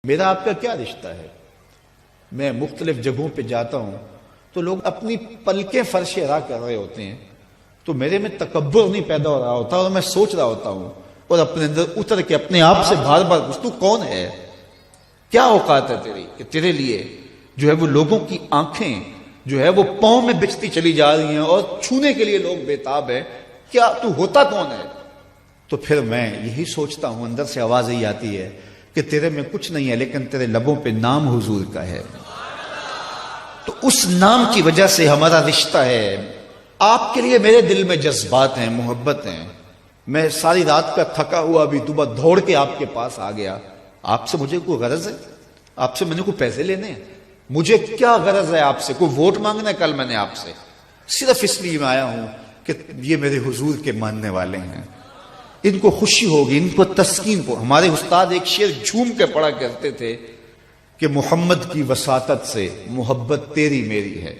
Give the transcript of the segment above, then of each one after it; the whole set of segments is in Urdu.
میرا آپ کا کیا رشتہ ہے؟ میں مختلف جگہوں پہ جاتا ہوں تو لوگ اپنی پلکیں فرش راہ کر رہے ہوتے ہیں تو میرے میں تکبر نہیں پیدا ہو رہا ہوتا اور میں سوچ رہا ہوتا ہوں اور اپنے اندر اتر کے اپنے آپ سے بار بار تو کون ہے؟ کیا اوقات ہے تیری کہ تیرے لیے جو ہے وہ لوگوں کی آنکھیں جو ہے وہ پاؤں میں بچتی چلی جا رہی ہیں اور چھونے کے لیے لوگ بےتاب ہے؟ کیا تو ہوتا کون ہے؟ تو پھر میں یہی سوچتا ہوں، اندر سے آواز یہی آتی ہے کہ تیرے میں کچھ نہیں ہے لیکن تیرے لبوں پہ نام حضور کا ہے، تو اس نام کی وجہ سے ہمارا رشتہ ہے۔ آپ کے لیے میرے دل میں جذبات ہیں، محبت ہیں۔ میں ساری رات کا تھکا ہوا بھی صبح دوڑ کے آپ کے پاس آ گیا۔ آپ سے مجھے کوئی غرض ہے؟ آپ سے میں نے کوئی پیسے لینے ہیں؟ مجھے کیا غرض ہے آپ سے؟ کوئی ووٹ مانگنا ہے کل میں نے آپ سے؟ صرف اس لیے میں آیا ہوں کہ یہ میرے حضور کے ماننے والے ہیں، ان کو خوشی ہوگی، ان کو تسکین کو۔ ہمارے استاد ایک شعر جھوم کے پڑھا کرتے تھے کہ محمد کی وساطت سے محبت تیری میری ہے،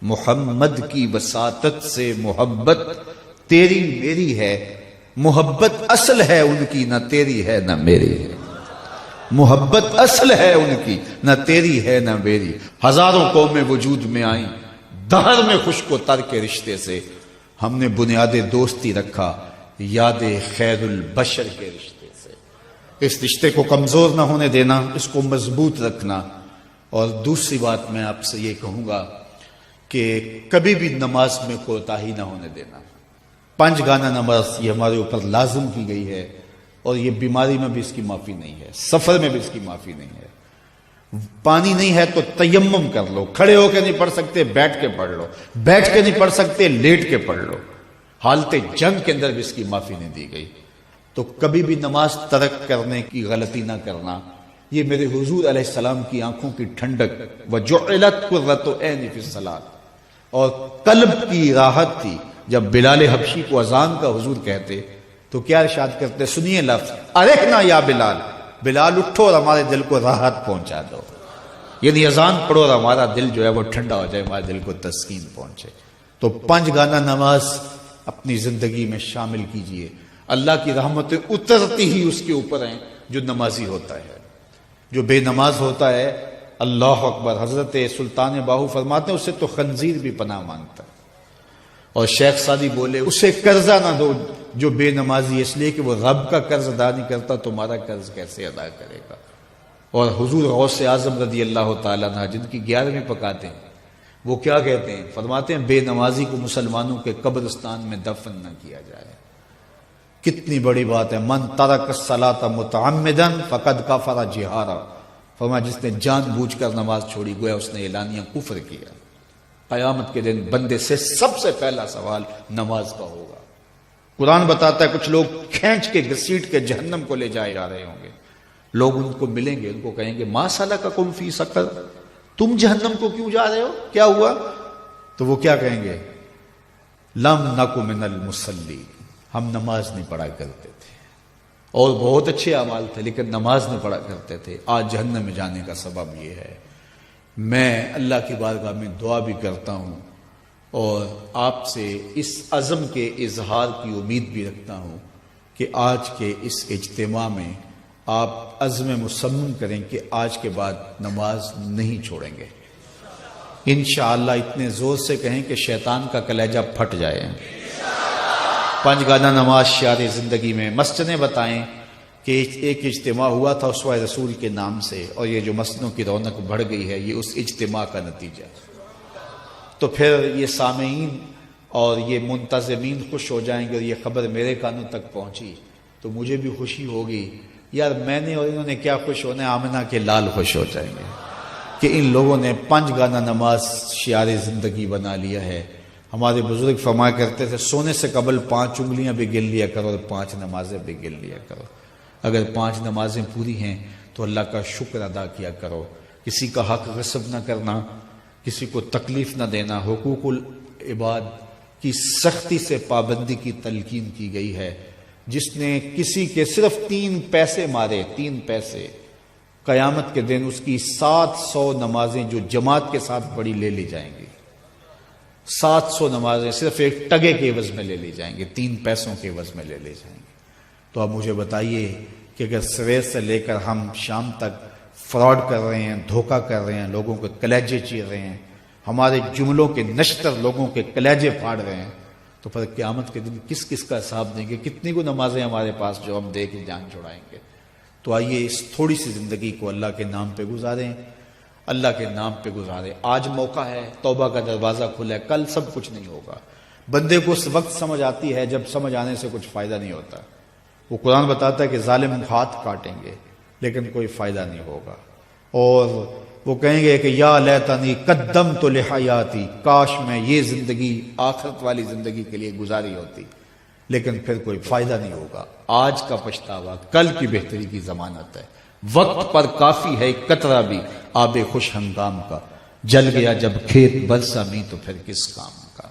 محمد کی وساطت سے محبت تیری میری ہے، محبت اصل ہے ان کی نہ تیری ہے نہ میری ہے، محبت اصل ہے ان کی نہ تیری ہے نہ میری۔ ہزاروں قومیں وجود میں آئیں دہر میں خشک و تر کے رشتے سے، ہم نے بنیاد دوستی رکھا یاد خیر البشر کے رشتے سے۔ اس رشتے کو کمزور نہ ہونے دینا، اس کو مضبوط رکھنا۔ اور دوسری بات میں آپ سے یہ کہوں گا کہ کبھی بھی نماز میں کوتاہی نہ ہونے دینا۔ 5 گانا نماز یہ ہمارے اوپر لازم کی گئی ہے اور یہ بیماری میں بھی اس کی معافی نہیں ہے، سفر میں بھی اس کی معافی نہیں ہے۔ پانی نہیں ہے تو تیمم کر لو، کھڑے ہو کے نہیں پڑھ سکتے بیٹھ کے پڑھ لو، بیٹھ کے نہیں پڑھ سکتے لیٹ کے پڑھ لو۔ حالت جنگ کے اندر بھی اس کی معافی نہیں دی گئی۔ تو کبھی بھی نماز ترک کرنے کی غلطی نہ کرنا۔ یہ میرے حضور علیہ السلام کی آنکھوں کی ٹھنڈک وَجُعِلَتْ قُرَّةُ عَيْنِ فِي الصَّلَاةِ، اور قلب کی راحت تھی۔ جب بلال حبشی کو اذان کا حضور کہتے تو کیا ارشاد کرتے؟ سنیے لفظ ارحنا یا بلال، بلال اٹھو اور ہمارے دل کو راحت پہنچا دو، یعنی اذان پڑھو اور ہمارا دل جو ہے وہ ٹھنڈا ہو جائے، ہمارے دل کو تسکین پہنچے۔ تو 5 گانا نماز اپنی زندگی میں شامل کیجئے۔ اللہ کی رحمتیں اترتی ہی اس کے اوپر ہیں جو نمازی ہوتا ہے۔ جو بے نماز ہوتا ہے، اللہ اکبر، حضرت سلطان باہو فرماتے ہیں اسے تو خنزیر بھی پناہ مانگتا ہے۔ اور شیخ سعدی بولے اسے قرضہ نہ دو جو بے نمازی ہے، اس لیے کہ وہ رب کا قرض ادا نہیں کرتا، تمہارا قرض کیسے ادا کرے گا۔ اور حضور غوث اعظم رضی اللہ تعالیٰ عنہ جن کی 11ویں پکاتے ہیں، وہ کیا کہتے ہیں؟ فرماتے ہیں بے نمازی کو مسلمانوں کے قبرستان میں دفن نہ کیا جائے۔ کتنی بڑی بات ہے، من ترک الصلاۃ متعمدا فقد کفر جہارا، فرمایا جس نے جان بوجھ کر نماز چھوڑی گویا اس نے اعلانیہ کفر کیا۔ قیامت کے دن بندے سے سب سے پہلا سوال نماز کا ہوگا۔ قرآن بتاتا ہے کچھ لوگ کھینچ کے گھسیٹ کے جہنم کو لے جائے جا رہے ہوں گے۔ لوگ ان کو ملیں گے، ان کو کہیں گے ما سلککم فی سقر، تم جہنم کو کیوں جا رہے ہو، کیا ہوا؟ تو وہ کیا کہیں گے؟ لم نک من المصلی، ہم نماز نہیں پڑھا کرتے تھے، اور بہت اچھے اعمال تھے لیکن نماز نہیں پڑھا کرتے تھے، آج جہنم میں جانے کا سبب یہ ہے۔ میں اللہ کی بارگاہ میں دعا بھی کرتا ہوں اور آپ سے اس عزم کے اظہار کی امید بھی رکھتا ہوں کہ آج کے اس اجتماع میں آپ عزم مصمم کریں کہ آج کے بعد نماز نہیں چھوڑیں گے انشاءاللہ۔ اتنے زور سے کہیں کہ شیطان کا کلیجہ پھٹ جائے۔ 5 گانا نماز شعار زندگی میں۔ مسجدیں بتائیں کہ ایک اجتماع ہوا تھا اسوہ رسول کے نام سے، اور یہ جو مسجدوں کی رونق بڑھ گئی ہے یہ اس اجتماع کا نتیجہ۔ تو پھر یہ سامعین اور یہ منتظمین خوش ہو جائیں گے اور یہ خبر میرے کانوں تک پہنچی تو مجھے بھی خوشی ہوگی، یار میں نے اور انہوں نے کیا خوش ہونا ہے، آمنہ کے لال خوش ہو جائیں گے کہ ان لوگوں نے 5 گانا نماز شعار زندگی بنا لیا ہے۔ ہمارے بزرگ فرمایا کرتے تھے سونے سے قبل 5 انگلیاں بھی گن لیا کرو اور 5 نمازیں بھی گن لیا کرو۔ اگر 5 نمازیں پوری ہیں تو اللہ کا شکر ادا کیا کرو۔ کسی کا حق غصب نہ کرنا، کسی کو تکلیف نہ دینا، حقوق العباد کی سختی سے پابندی کی تلقین کی گئی ہے۔ جس نے کسی کے صرف 3 پیسے مارے، 3 پیسے، قیامت کے دن اس کی 700 نمازیں جو جماعت کے ساتھ پڑھی لے لی جائیں گی۔ 700 نمازیں صرف ایک ٹگے کے عوض میں لے لی جائیں گی، 3 پیسوں کے عوض میں لے لی جائیں گی۔ تو اب مجھے بتائیے کہ اگر سویر سے لے کر ہم شام تک فراڈ کر رہے ہیں، دھوکہ کر رہے ہیں، لوگوں کے کلیجے چیر رہے ہیں، ہمارے جملوں کے نشتر لوگوں کے کلیجے پھاڑ رہے ہیں، تو پھر قیامت کے دن کس کس کا حساب دیں گے؟ کتنی کو نمازیں ہمارے پاس جو ہم دے کے جان چھڑائیں گے؟ تو آئیے اس تھوڑی سی زندگی کو اللہ کے نام پہ گزاریں، اللہ کے نام پہ گزاریں۔ آج موقع ہے، توبہ کا دروازہ کھلا ہے، کل سب کچھ نہیں ہوگا۔ بندے کو اس وقت سمجھ آتی ہے جب سمجھ آنے سے کچھ فائدہ نہیں ہوتا۔ وہ قرآن بتاتا ہے کہ ظالم ہاتھ کاٹیں گے لیکن کوئی فائدہ نہیں ہوگا، اور وہ کہیں گے کہ یا لیتنی قدمت لحیاتی، کاش میں یہ زندگی آخرت والی زندگی کے لیے گزاری ہوتی، لیکن پھر کوئی فائدہ نہیں ہوگا۔ آج کا پچھتاوا کل کی بہتری کی ضمانت ہے۔ وقت پر کافی ہے ایک قطرہ بھی آب خوش ہنگام کا، جل گیا جب کھیت برسا میں تو پھر کس کام کا۔